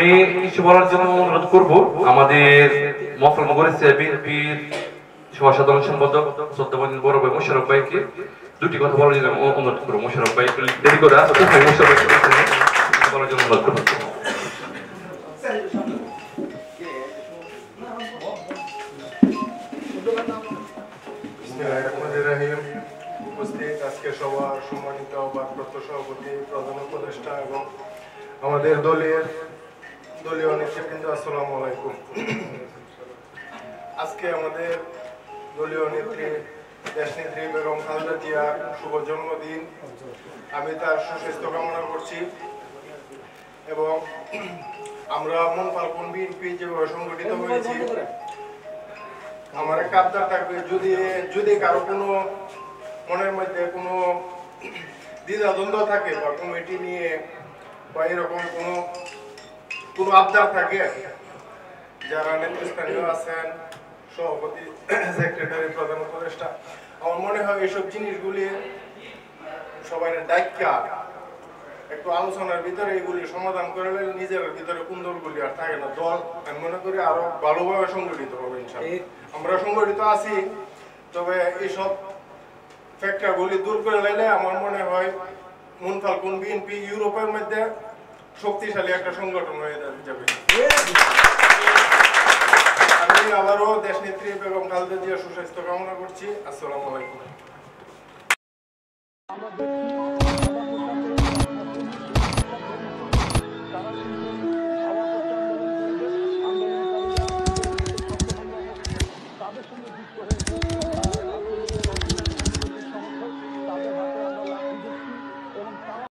আমি কিছু বলার জন্য অনুরোধ করব আমাদের মফল নগরের বিএনপির সাধারণ সম্পাদক শ্রদ্ধাবান বড় ভাই মোশাররফ ভাইকে দুটি কথা বলার জন্য অনুরোধ করব। মোশাররফ ভাই দেরি করে আসতে হয়, মোশাররফ ভাই বলার জন্য অনুরোধ করব। উপস্থিত আজকে সবার সম্মানিত ভারপ্রাপ্ত সভাপতি, প্রধান উপদেষ্টা এবং আমাদের দলীয় নেতৃবৃন্দ, আসসালামু আলাইকুম। আজকে আমাদের দলীয় নেত্রী দেশনেত্রী বেগম খালেদা জিয়ার শুভ জন্মদিন। আমি তার সুস্বাস্থ্য কামনা করছি এবং আমরা মন ফাল্গুন বিএনপি যেভাবে সংগঠিত হয়েছি, আমার একটা আবদার থাকবে, যদি কারো কোনো মনের মধ্যে কোনো দ্বিধাদ্বন্দ্ব থাকে বা কমিটি নিয়ে বা এরকম কোনো আবদার থাকে, যারা নেতৃস্থানীয় আছেন, সভাপতি, সেক্রেটারি, প্রধান উপদেষ্টা, আমার মনে হয় এইসব জিনিসগুলি সবাই দায়িত্ব একটু আলোচনার ভিতরে এগুলি সমাধান করে নিজের ভিতরে কুন্দরগুলি আর থাকে না। দল আমি মনে করি আরো ভালোভাবে সংগঠিত হবে ইনশাআল্লাহ। আমরা সংগঠিত আছি, তবে এইসব ফ্যাক্টরগুলি দূর করে লাইলে আমার মনে হয় মন ফাল্গুন বিএনপি ইউরোপের মধ্যে শক্তিশালী একটা সংগঠন হয়ে যাবে। আমি আবারও দেশনেত্রী বেগম খালেদা জিয়ার সুস্বাস্থ্য কামনা করছি। আসসালামু আলাইকুম।